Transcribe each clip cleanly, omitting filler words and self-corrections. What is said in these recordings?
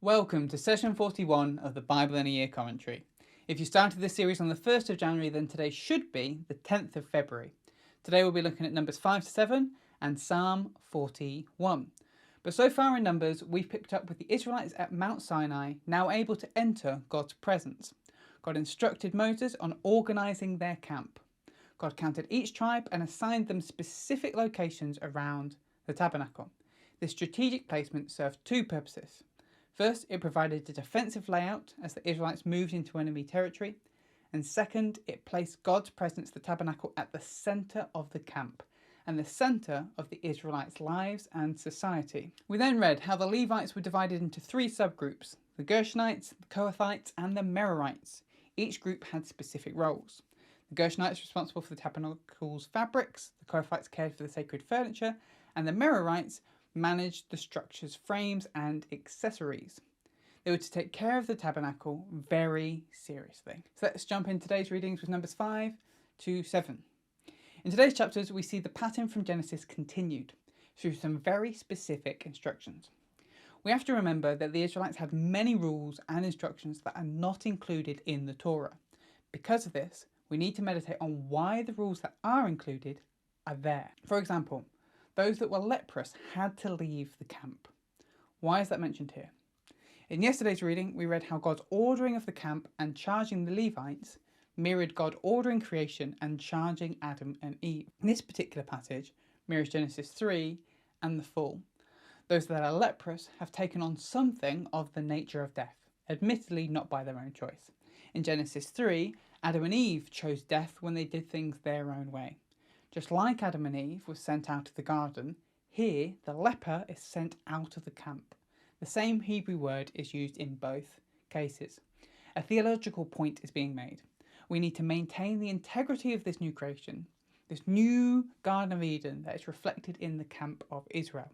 Welcome to session 41 of the Bible in a Year commentary. If you started this series on the 1st of January, then today should be the 10th of February. Today we'll be looking at Numbers 5 to 7 and Psalm 41. But so far in Numbers, we've picked up with the Israelites at Mount Sinai, now able to enter God's presence. God instructed Moses on organising their camp. God counted each tribe and assigned them specific locations around the tabernacle. This strategic placement served two purposes. First, it provided a defensive layout as the Israelites moved into enemy territory. And second, it placed God's presence, the tabernacle, at the centre of the camp and the centre of the Israelites' lives and society. We then read how the Levites were divided into three subgroups: the Gershonites, the Kohathites, and the Merarites. Each group had specific roles. The Gershonites were responsible for the tabernacle's fabrics, the Kohathites cared for the sacred furniture, and the Merarites managed the structure's frames and accessories. They were to take care of the tabernacle very seriously. So let's jump in today's readings with Numbers 5 to 7. In today's chapters, we see the pattern from Genesis continued through some very specific instructions. We have to remember that the Israelites had many rules and instructions that are not included in the Torah. Because of this, we need to meditate on why the rules that are included are there. For example, those that were leprous had to leave the camp. Why is that mentioned here? In yesterday's reading, we read how God's ordering of the camp and charging the Levites mirrored God ordering creation and charging Adam and Eve. This particular passage mirrors Genesis 3 and the fall. Those that are leprous have taken on something of the nature of death, admittedly not by their own choice. In Genesis 3, Adam and Eve chose death when they did things their own way. Just like Adam and Eve were sent out of the garden, here the leper is sent out of the camp. The same Hebrew word is used in both cases. A theological point is being made. We need to maintain the integrity of this new creation, this new Garden of Eden that is reflected in the camp of Israel.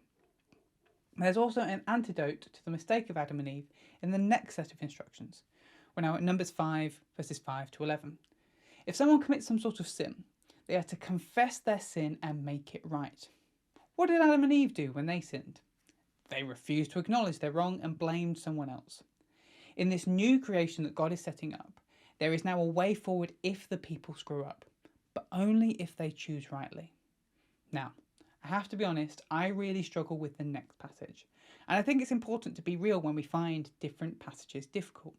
There's also an antidote to the mistake of Adam and Eve in the next set of instructions. We're now at Numbers 5, verses 5 to 11. If someone commits some sort of sin, they are to confess their sin and make it right. What did Adam and Eve do when they sinned? They refused to acknowledge their wrong and blamed someone else. In this new creation that God is setting up, there is now a way forward if the people screw up, but only if they choose rightly. Now, I have to be honest, I really struggle with the next passage, and I think it's important to be real when we find different passages difficult.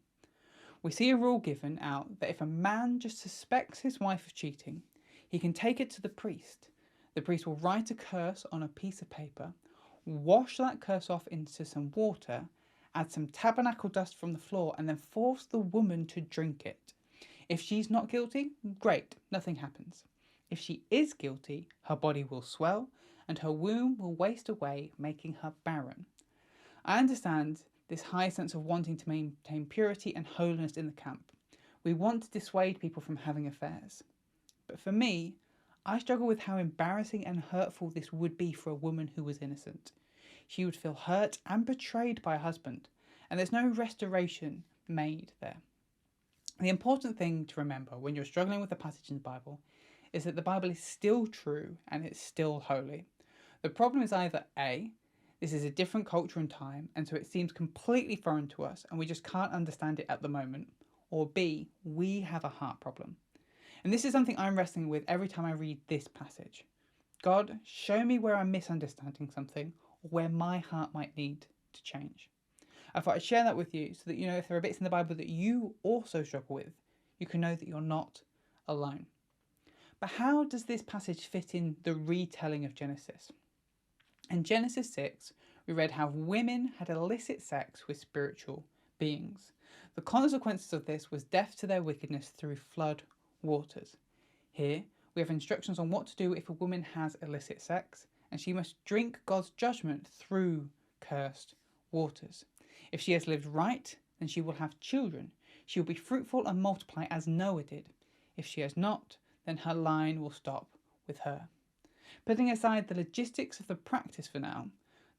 We see a rule given out that if a man just suspects his wife of cheating, he can take it to the priest. The priest will write a curse on a piece of paper, wash that curse off into some water, add some tabernacle dust from the floor, and then force the woman to drink it. If she's not guilty, great, nothing happens. If she is guilty, her body will swell and her womb will waste away, making her barren. I understand this high sense of wanting to maintain purity and holiness in the camp. We want to dissuade people from having affairs. But for me, I struggle with how embarrassing and hurtful this would be for a woman who was innocent. She would feel hurt and betrayed by her husband, and there's no restoration made there. The important thing to remember when you're struggling with a passage in the Bible is that the Bible is still true and it's still holy. The problem is either A, this is a different culture and time, and so it seems completely foreign to us and we just can't understand it at the moment, or B, we have a heart problem. And this is something I'm wrestling with every time I read this passage. God, show me where I'm misunderstanding something or where my heart might need to change. I thought I'd share that with you so that you know if there are bits in the Bible that you also struggle with, you can know that you're not alone. But how does this passage fit in the retelling of Genesis? In Genesis 6, we read how women had illicit sex with spiritual beings. The consequences of this was death to their wickedness through flood waters. Here, we have instructions on what to do if a woman has illicit sex, and she must drink God's judgment through cursed waters. If she has lived right, then she will have children. She will be fruitful and multiply as Noah did. If she has not, then her line will stop with her. Putting aside the logistics of the practice for now,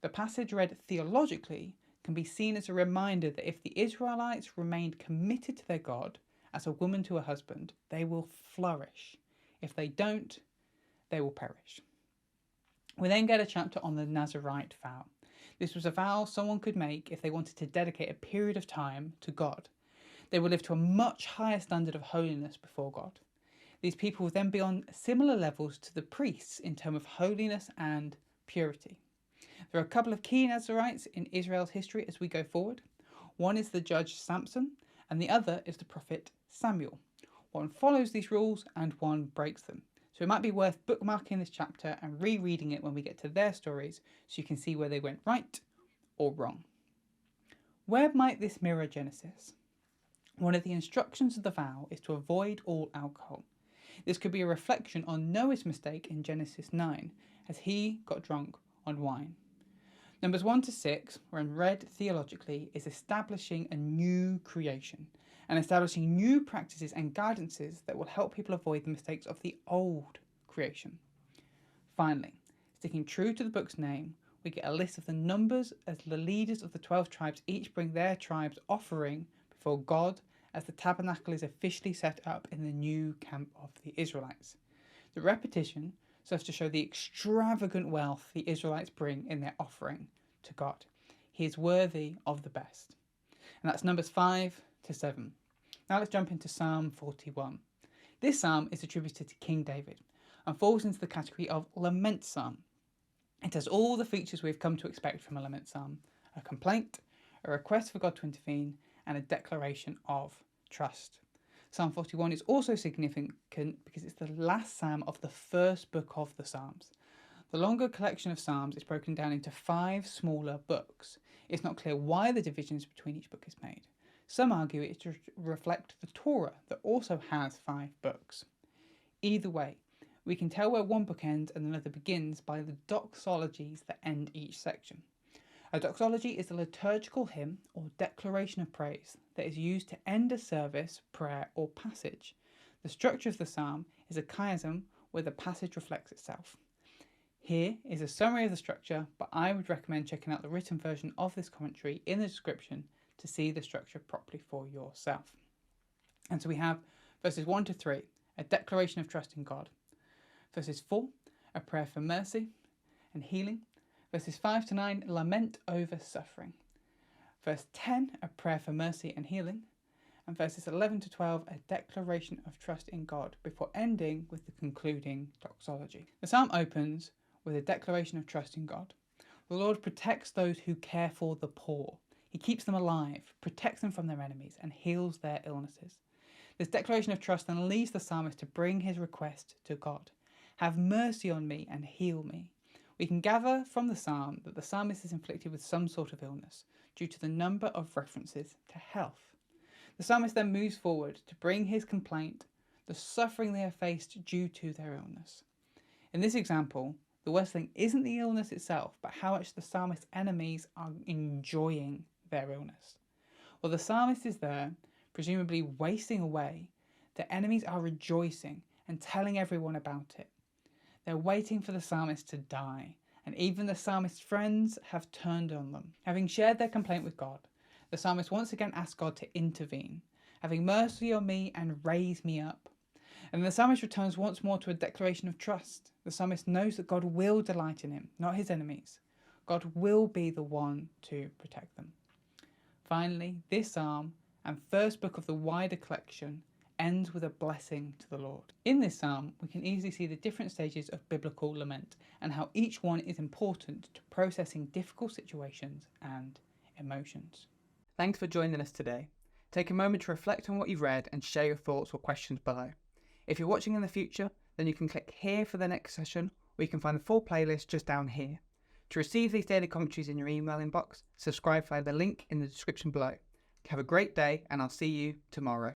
the passage read theologically can be seen as a reminder that if the Israelites remained committed to their God, as a woman to a husband, they will flourish. If they don't, they will perish. We then get a chapter on the Nazirite vow. This was a vow someone could make if they wanted to dedicate a period of time to God. They would live to a much higher standard of holiness before God. These people would then be on similar levels to the priests in terms of holiness and purity. There are a couple of key Nazarites in Israel's history as we go forward. One is the judge Samson, and the other is the prophet Samuel. One follows these rules and one breaks them. So it might be worth bookmarking this chapter and rereading it when we get to their stories so you can see where they went right or wrong. Where might this mirror Genesis? One of the instructions of the vow is to avoid all alcohol. This could be a reflection on Noah's mistake in Genesis 9 as he got drunk on wine. Numbers 1 to 6, when read theologically, is establishing a new creation and establishing new practices and guidances that will help people avoid the mistakes of the old creation. Finally, sticking true to the book's name, we get a list of the numbers as the leaders of the 12 tribes each bring their tribe's offering before God as the tabernacle is officially set up in the new camp of the Israelites. The repetition serves to show the extravagant wealth the Israelites bring in their offering to God. He is worthy of the best. And that's Numbers 5 to 7. Now let's jump into Psalm 41. This psalm is attributed to King David and falls into the category of lament psalm. It has all the features we've come to expect from a lament psalm: a complaint, a request for God to intervene, and a declaration of trust. Psalm 41 is also significant because it's the last psalm of the first book of the Psalms. The longer collection of psalms is broken down into 5 smaller books. It's not clear why the divisions between each book is made. Some argue it to reflect the Torah that also has 5 books. Either way, we can tell where one book ends and another begins by the doxologies that end each section. A doxology is a liturgical hymn or declaration of praise that is used to end a service, prayer, or passage. The structure of the psalm is a chiasm where the passage reflects itself. Here is a summary of the structure, but I would recommend checking out the written version of this commentary in the description to see the structure properly for yourself. And so we have verses 1 to 3, a declaration of trust in God. Verses 4, a prayer for mercy and healing. Verses 5 to 9, lament over suffering. Verse 10, a prayer for mercy and healing. And verses 11 to 12, a declaration of trust in God, before ending with the concluding doxology. The psalm opens with a declaration of trust in God. The Lord protects those who care for the poor. He keeps them alive, protects them from their enemies, and heals their illnesses. This declaration of trust then leads the psalmist to bring his request to God. Have mercy on me and heal me. We can gather from the psalm that the psalmist is inflicted with some sort of illness due to the number of references to health. The psalmist then moves forward to bring his complaint, the suffering they have faced due to their illness. In this example, the worst thing isn't the illness itself, but how much the psalmist's enemies are enjoying their illness. While the psalmist is there, presumably wasting away, the enemies are rejoicing and telling everyone about it. They're waiting for the psalmist to die, and even the psalmist's friends have turned on them. Having shared their complaint with God, the psalmist once again asks God to intervene, having mercy on me and raise me up. And the psalmist returns once more to a declaration of trust. The psalmist knows that God will delight in him, not his enemies. God will be the one to protect them. Finally, this psalm, and first book of the wider collection, ends with a blessing to the Lord. In this psalm, we can easily see the different stages of biblical lament and how each one is important to processing difficult situations and emotions. Thanks for joining us today. Take a moment to reflect on what you've read and share your thoughts or questions below. If you're watching in the future, then you can click here for the next session, or you can find the full playlist just down here. To receive these daily commentaries in your email inbox, subscribe via the link in the description below. Have a great day, and I'll see you tomorrow.